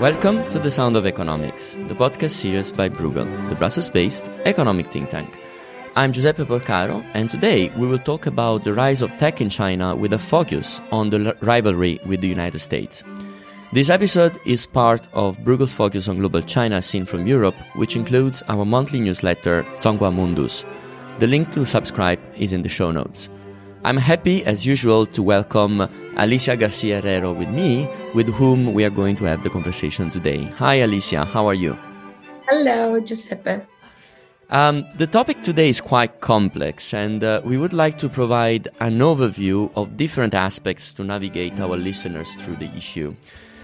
Welcome to The Sound of Economics, the podcast series by Bruegel, the Brussels-based economic think tank. I'm Giuseppe Porcaro, and today we will talk about the rise of tech in China with a focus on the rivalry with the United States. This episode is part of Bruegel's focus on global China seen from Europe, which includes our monthly newsletter, Zonghua Mundus. The link to subscribe is in the show notes. I'm happy, as usual, to welcome Alicia Garcia Herrero with me, with whom we are going to have the conversation today. Hi, Alicia. How are you? Hello, Giuseppe. The topic today is quite complex, and we would like to provide an overview of different aspects to navigate our listeners through the issue.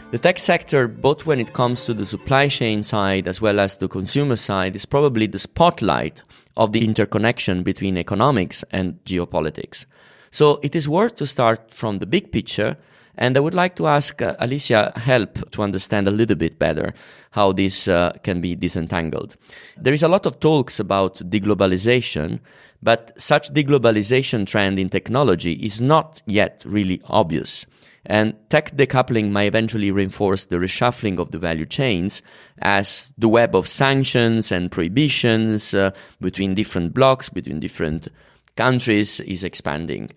The tech sector, both when it comes to the supply chain side as well as the consumer side, is probably the spotlight of the interconnection between economics and geopolitics. So it is worth to start from the big picture, and I would like to ask Alicia help to understand a little bit better how this can be disentangled. There is a lot of talks about deglobalization, but such deglobalization trend in technology is not yet really obvious. And tech decoupling may eventually reinforce the reshuffling of the value chains as the web of sanctions and prohibitions between different blocks, between different countries is expanding.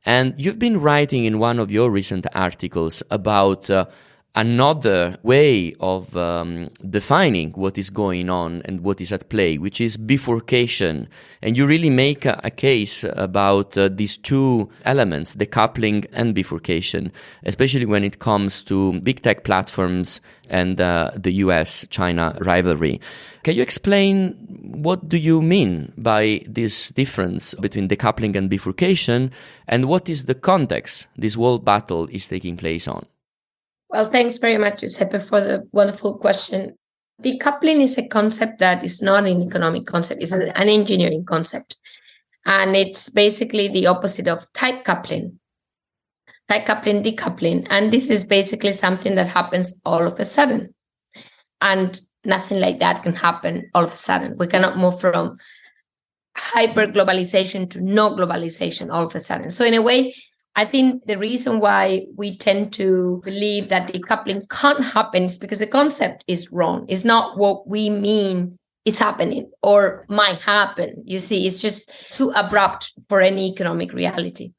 And you've been writing in one of your recent articles about another way of defining what is going on and what is at play, which is bifurcation. And you really make a case about these two elements, decoupling and bifurcation, especially when it comes to big tech platforms and the US-China rivalry. Can you explain what do you mean by this difference between decoupling and bifurcation, and what is the context this world battle is taking place on? Well, thanks very much, Giuseppe, for the wonderful question. Decoupling is a concept that is not an economic concept, it's an engineering concept. And it's basically the opposite of tight coupling. Tight coupling, decoupling. And this is basically something that happens all of a sudden. And nothing like that can happen all of a sudden. We cannot move from hyper-globalization to no globalization all of a sudden. So in a way, I think the reason why we tend to believe that decoupling can't happen is because the concept is wrong. It's not what we mean is happening or might happen. You see, it's just too abrupt for any economic reality.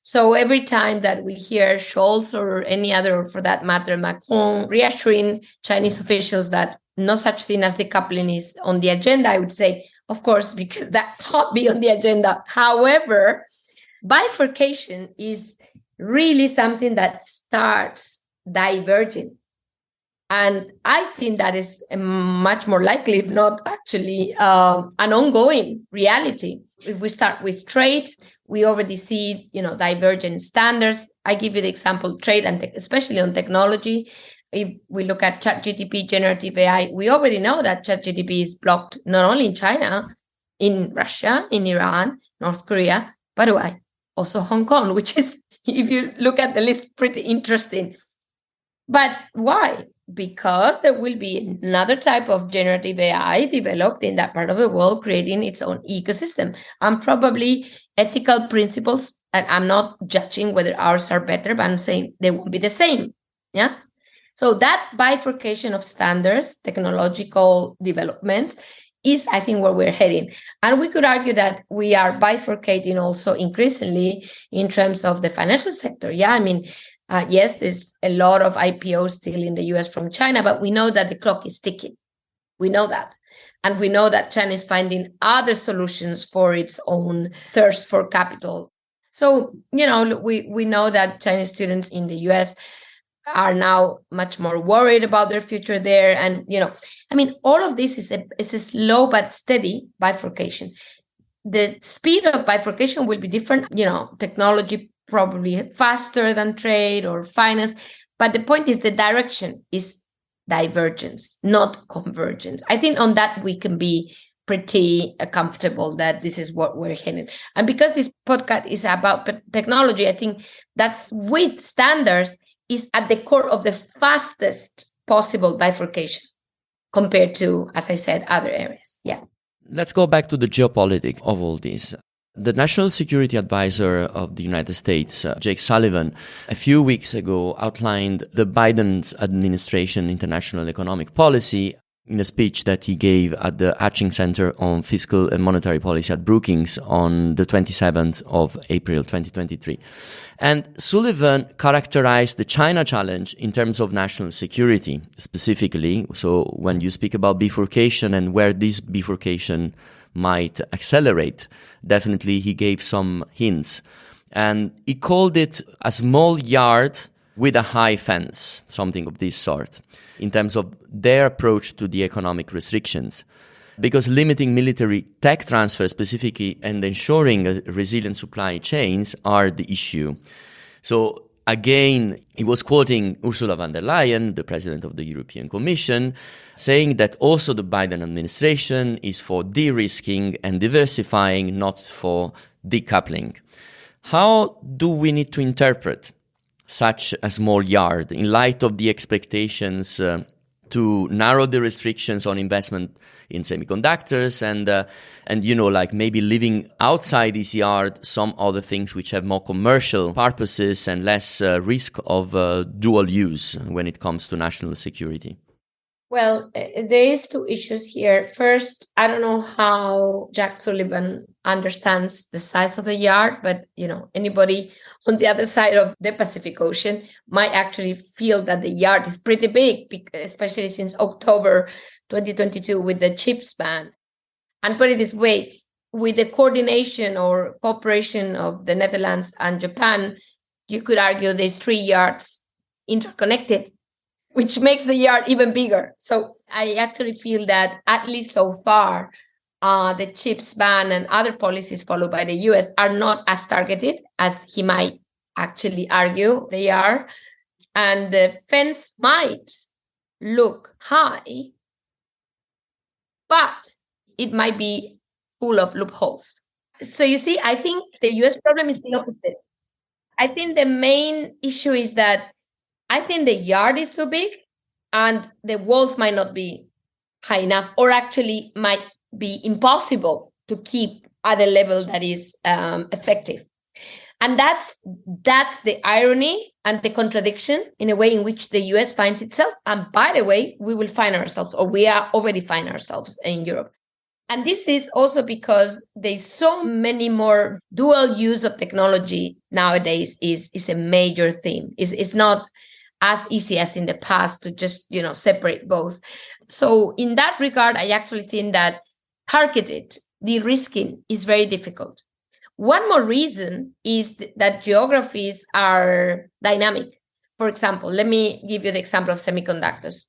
So every time that we hear Scholz or any other, or for that matter, Macron, reassuring Chinese officials that no such thing as decoupling is on the agenda, I would say, of course, because that can't be on the agenda. However, bifurcation is really something that starts diverging. And I think that is much more likely, if not actually, an ongoing reality. If we start with trade, we already see, divergent standards. I give you the example, trade, and especially on technology. If we look at ChatGPT, generative AI, we already know that ChatGPT is blocked not only in China, in Russia, in Iran, North Korea, but also Hong Kong, which is, if you look at the list, pretty interesting. But why? Because there will be another type of generative AI developed in that part of the world, creating its own ecosystem. And probably ethical principles, and I'm not judging whether ours are better, but I'm saying they won't be the same. Yeah. So that bifurcation of standards, technological developments, is, I think, where we're heading. And we could argue that we are bifurcating also increasingly in terms of the financial sector. Yeah, yes, there's a lot of IPOs still in the US from China, but we know that the clock is ticking. We know that. And we know that China is finding other solutions for its own thirst for capital. So, we know that Chinese students in the US are now much more worried about their future there. And, all of this is a slow but steady bifurcation. The speed of bifurcation will be different, technology probably faster than trade or finance. But the point is the direction is divergence, not convergence. I think on that we can be pretty comfortable that this is what we're heading. And because this podcast is about technology, I think that's with standards is at the core of the fastest possible bifurcation compared to, as I said, other areas. Yeah. Let's go back to the geopolitics of all this. The National Security Advisor of the United States, Jake Sullivan, a few weeks ago outlined the Biden administration international economic policy in a speech that he gave at the Hatching Center on Fiscal and Monetary Policy at Brookings on the 27th of April 2023. And Sullivan characterized the China challenge in terms of national security specifically. So when you speak about bifurcation and where this bifurcation might accelerate, definitely he gave some hints. And he called it a small yard with a high fence, something of this sort, in terms of their approach to the economic restrictions. Because limiting military tech transfer specifically and ensuring a resilient supply chains are the issue. So again, he was quoting Ursula von der Leyen, the president of the European Commission, saying that also the Biden administration is for de-risking and diversifying, not for decoupling. How do we need to interpret such a small yard in light of the expectations to narrow the restrictions on investment in semiconductors and like maybe leaving outside this yard some other things which have more commercial purposes and less risk of dual use when it comes to national security? Well, there is two issues here. First, I don't know how Jack Sullivan understands the size of the yard, but anybody on the other side of the Pacific Ocean might actually feel that the yard is pretty big, especially since October 2022 with the chips ban. And put it this way, with the coordination or cooperation of the Netherlands and Japan, you could argue there's 3 yards interconnected, which makes the yard even bigger. So I actually feel that at least so far, the chips ban and other policies followed by the US are not as targeted as he might actually argue they are. And the fence might look high, but it might be full of loopholes. So you see, I think the US problem is the opposite. I think the main issue is that I think the yard is too big and the walls might not be high enough, or actually might be impossible to keep at a level that is effective. And that's the irony and the contradiction in a way in which the US finds itself. And by the way, we will find ourselves, or we are already find ourselves in Europe. And this is also because there's so many more dual use of technology nowadays is a major theme. It's not as easy as in the past to just, separate both. So in that regard, I actually think that targeted de-risking is very difficult. One more reason is that geographies are dynamic. For example, let me give you the example of semiconductors.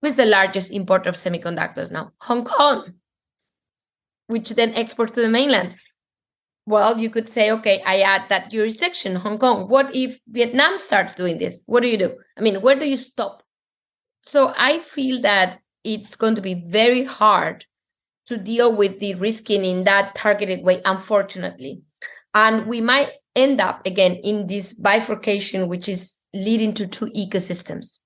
Who is the largest importer of semiconductors now? Hong Kong, which then exports to the mainland. Well, you could say, okay, I add that jurisdiction, Hong Kong. What if Vietnam starts doing this? What do? I mean, where do you stop? So I feel that it's going to be very hard to deal with the risking in that targeted way, unfortunately. And we might end up, again, in this bifurcation, which is leading to 2 ecosystems,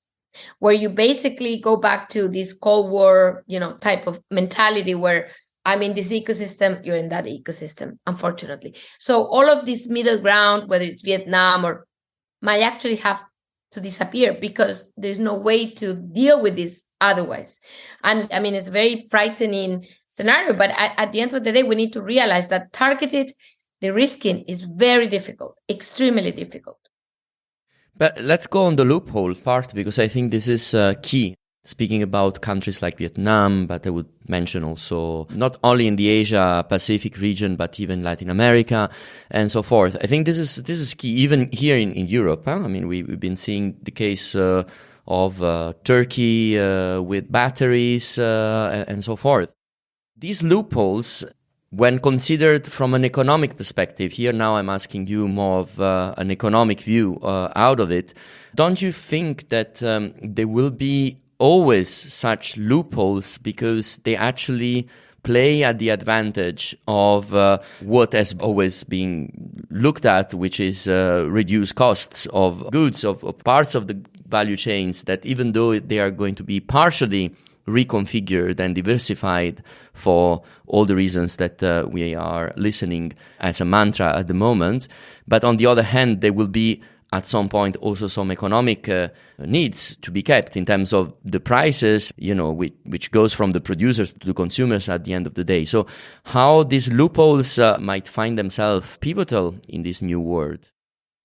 where you basically go back to this Cold War, type of mentality where I'm in this ecosystem, you're in that ecosystem, unfortunately. So all of this middle ground, whether it's Vietnam or might actually have to disappear because there's no way to deal with this otherwise. And I mean, it's a very frightening scenario, but at the end of the day, we need to realize that targeted de-risking is very difficult, extremely difficult. But let's go on the loophole part, because I think this is key. Speaking about countries like Vietnam, but I would mention also not only in the Asia-Pacific region, but even Latin America and so forth. I think this is key, even here in Europe. I mean, we've been seeing the case of Turkey with batteries and so forth. These loopholes, when considered from an economic perspective, here now I'm asking you more of an economic view out of it, don't you think that there will be always such loopholes because they actually play at the advantage of what has always been looked at, which is reduced costs of goods, of parts of the value chains that even though they are going to be partially reconfigured and diversified for all the reasons that we are listening as a mantra at the moment. But on the other hand, there will be at some point also some economic needs to be kept in terms of the prices, which goes from the producers to the consumers at the end of the day. So how these loopholes might find themselves pivotal in this new world?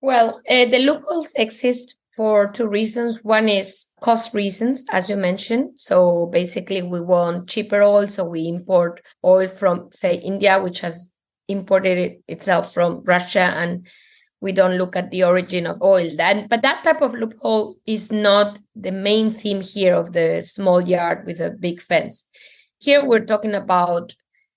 Well, the loopholes exist for two reasons. One is cost reasons, as you mentioned. So basically, we want cheaper oil, so we import oil from, say, India, which has imported it itself from Russia, and we don't look at the origin of oil. But that type of loophole is not the main theme here of the small yard with a big fence. Here we're talking about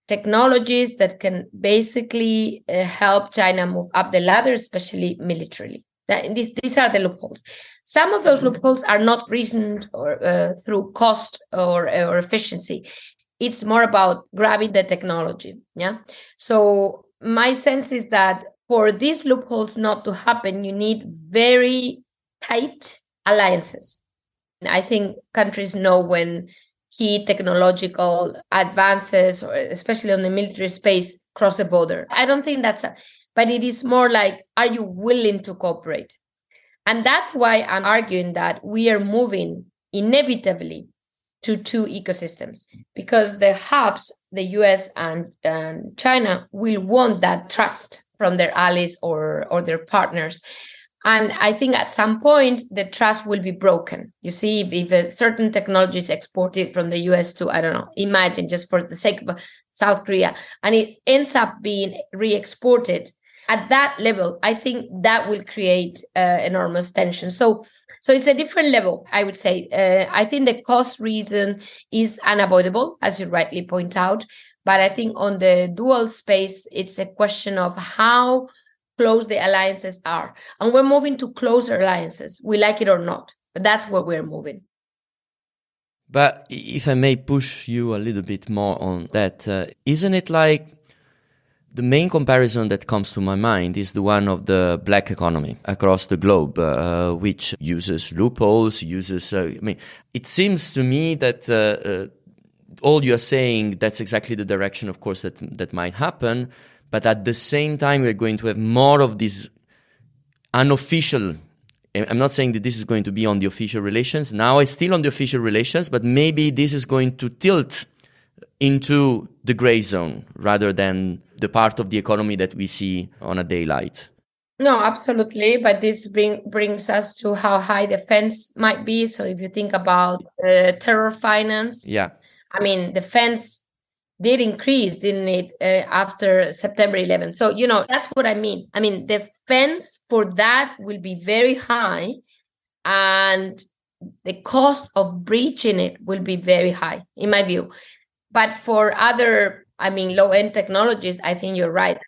technologies that can basically help China move up the ladder, especially militarily. These are the loopholes. Some of those loopholes are not reasoned or through cost or efficiency. It's more about grabbing the technology. Yeah. So my sense is that for these loopholes not to happen, you need very tight alliances. And I think countries know when key technological advances, or especially on the military space, cross the border. I don't think but it is more like, are you willing to cooperate? And that's why I'm arguing that we are moving inevitably to two ecosystems, because the hubs, the US and China, will want that trust from their allies or their partners. And I think at some point, the trust will be broken. You see, if a certain technology is exported from the US to, I don't know, imagine just for the sake of South Korea, and it ends up being re-exported at that level, I think that will create enormous tension. So it's a different level, I would say. I think the cost reason is unavoidable, as you rightly point out. But I think on the dual space, it's a question of how close the alliances are. And we're moving to closer alliances, we like it or not. But that's where we're moving. But if I may push you a little bit more on that, isn't it like the main comparison that comes to my mind is the one of the black economy across the globe, which uses loopholes, it seems to me that all you're saying, that's exactly the direction, of course, that might happen. But at the same time, we're going to have more of these unofficial. I'm not saying that this is going to be on the official relations. Now it's still on the official relations, but maybe this is going to tilt into the gray zone rather than the part of the economy that we see on a daylight. No, absolutely. But this brings us to how high the fence might be. So if you think about terror finance, I mean, the fence did increase, didn't it, after September 11th? So, that's what I mean. I mean, the fence for that will be very high, and the cost of breaching it will be very high, in my view. But for other, low-end technologies, I think you're right.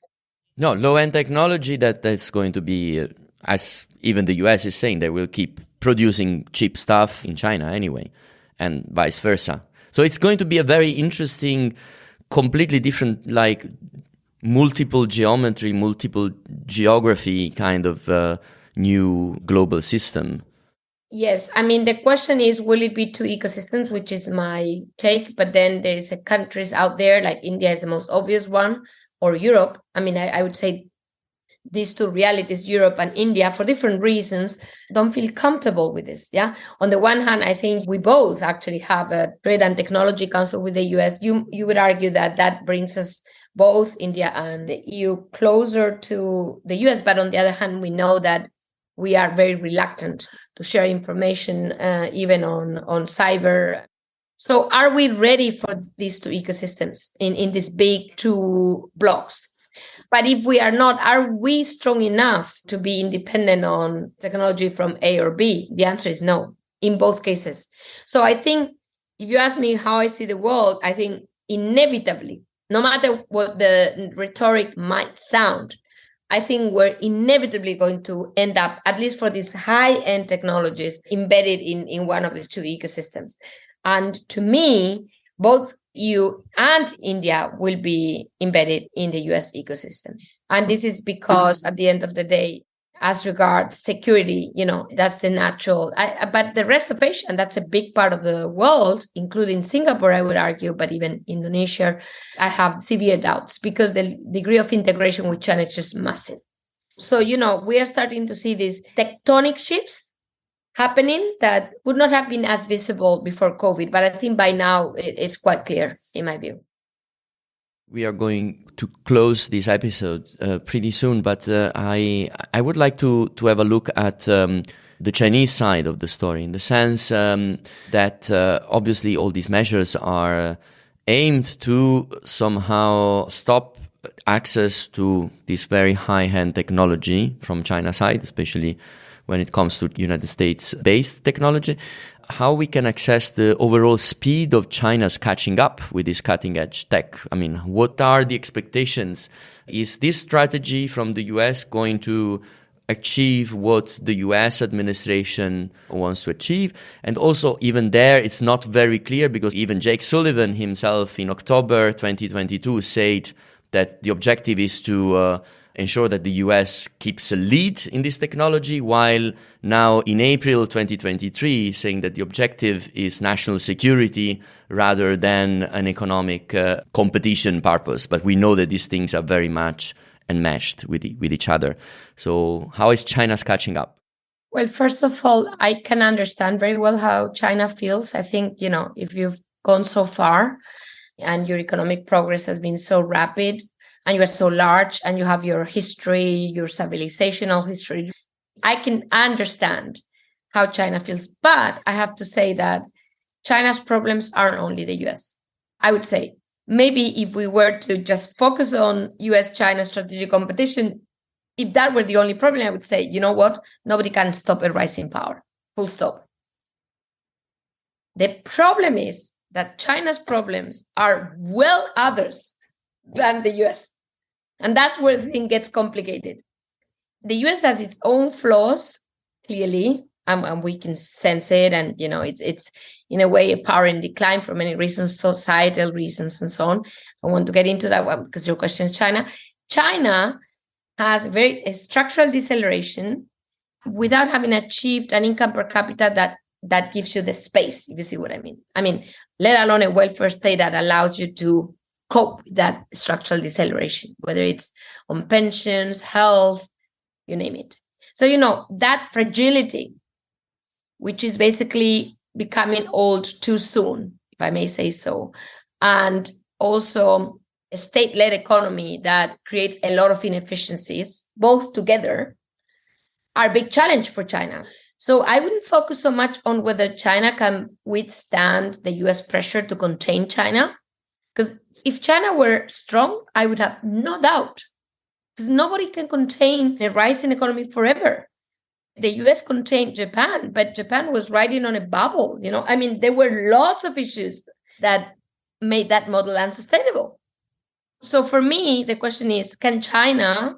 No, low-end technology, that's going to be, as even the US is saying, they will keep producing cheap stuff in China anyway, and vice versa. So it's going to be a very interesting, completely different, like multiple geometry, multiple geography kind of new global system. Yes, the question is, will it be two ecosystems, which is my take, but then there's countries out there, like India is the most obvious one, or Europe. I would say these two realities, Europe and India, for different reasons, don't feel comfortable with this. Yeah. On the one hand, I think we both actually have a Trade and Technology Council with the US. You would argue that brings us, both India and the EU, closer to the US. But on the other hand, we know that we are very reluctant to share information, even on cyber. So are we ready for these two ecosystems in these big two blocks? But if we are not, are we strong enough to be independent on technology from A or B? The answer is no, in both cases. So I think if you ask me how I see the world, I think inevitably, no matter what the rhetoric might sound, I think we're inevitably going to end up, at least for these high-end technologies, embedded in one of the two ecosystems. And to me, both EU and India will be embedded in the US ecosystem. And this is because at the end of the day, as regards security, that's the natural. But the rest of Asia, and that's a big part of the world, including Singapore, I would argue, but even Indonesia, I have severe doubts because the degree of integration with China is just massive. So, we are starting to see these tectonic shifts happening that would not have been as visible before COVID. But I think by now it's quite clear, in my view. We are going to close this episode pretty soon, but I would like to have a look at the Chinese side of the story, in the sense that obviously all these measures are aimed to somehow stop access to this very high-end technology from China's side, especially when it comes to United States-based technology. How we can access the overall speed of China's catching up with this cutting-edge tech? I mean, what are the expectations? Is this strategy from the US going to achieve what the US administration wants to achieve? And also, even there, it's not very clear, because even Jake Sullivan himself in October 2022 said that the objective is to ensure that the US keeps a lead in this technology, while now in April 2023 saying that the objective is national security rather than an economic competition purpose. But we know that these things are very much enmeshed with each other. So how is China's catching up? Well, first of all, I can understand very well how China feels. I think, if you've gone so far and your economic progress has been so rapid, and you are so large, and you have your history, your civilizational history, I can understand how China feels. But I have to say that China's problems aren't only the US. I would say maybe if we were to just focus on US-China strategic competition, if that were the only problem, I would say, you know what? Nobody can stop a rising power. Full stop. The problem is that China's problems are well others than the US. And that's where the thing gets complicated. The US has its own flaws, clearly, and we can sense it. And, it's in a way a power in decline for many reasons, societal reasons, and so on. I want to get into that one because your question is China. China has a structural deceleration without having achieved an income per capita that gives you the space, if you see what I mean. I mean, let alone a welfare state that allows you to cope with that structural deceleration, whether it's on pensions, health, you name it. So, that fragility, which is basically becoming old too soon, if I may say so, and also a state-led economy that creates a lot of inefficiencies, both together, are a big challenge for China. So I wouldn't focus so much on whether China can withstand the US pressure to contain China, because if China were strong, I would have no doubt, because nobody can contain a rising economy forever. The US contained Japan, but Japan was riding on a bubble. There were lots of issues that made that model unsustainable. So for me, the question is, can China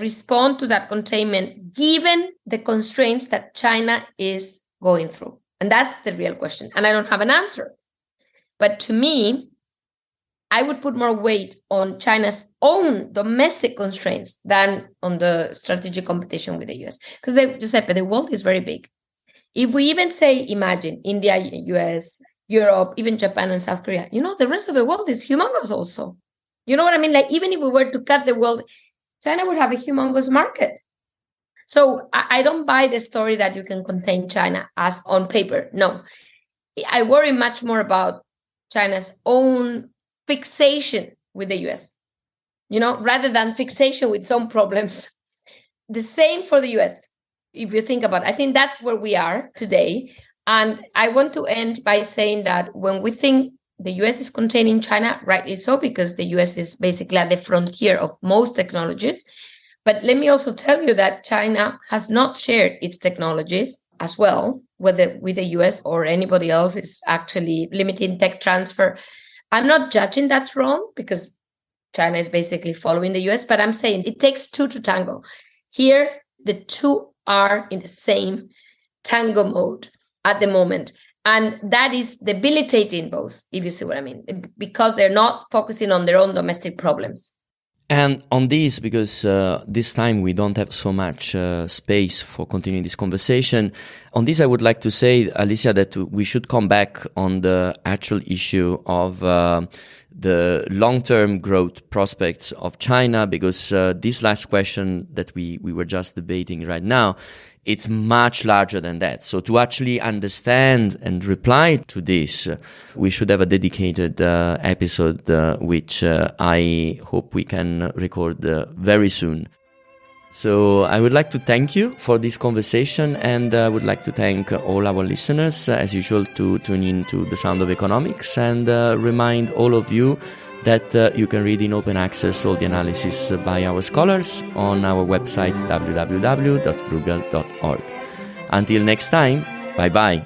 respond to that containment given the constraints that China is going through? And that's the real question. And I don't have an answer. But to me, I would put more weight on China's own domestic constraints than on the strategic competition with the US. Because, Giuseppe, the world is very big. If we even say, imagine India, US, Europe, even Japan and South Korea, the rest of the world is humongous also. You know what I mean? Like, even if we were to cut the world, China would have a humongous market. So I don't buy the story that you can contain China as on paper. No, I worry much more about China's own fixation with the US, rather than fixation with some problems. The same for the US, if you think about it. I think that's where we are today. And I want to end by saying that when we think the US is containing China, rightly so, because the US is basically at the frontier of most technologies. But let me also tell you that China has not shared its technologies as well, whether with the US or anybody else is actually limiting tech transfer. I'm not judging that's wrong, because China is basically following the US, but I'm saying it takes two to tango. Here, the two are in the same tango mode at the moment. And that is debilitating both, if you see what I mean, because they're not focusing on their own domestic problems. And on this, because this time we don't have so much space for continuing this conversation, on this I would like to say, Alicia, that we should come back on the actual issue of the long-term growth prospects of China, because this last question that we were just debating right now, it's much larger than that. So to actually understand and reply to this, we should have a dedicated episode, which I hope we can record very soon. So I would like to thank you for this conversation, and I would like to thank all our listeners, as usual, to tune in to The Sound of Economics, and remind all of you that you can read in open access all the analysis by our scholars on our website www.bruegel.org. Until next time, bye-bye.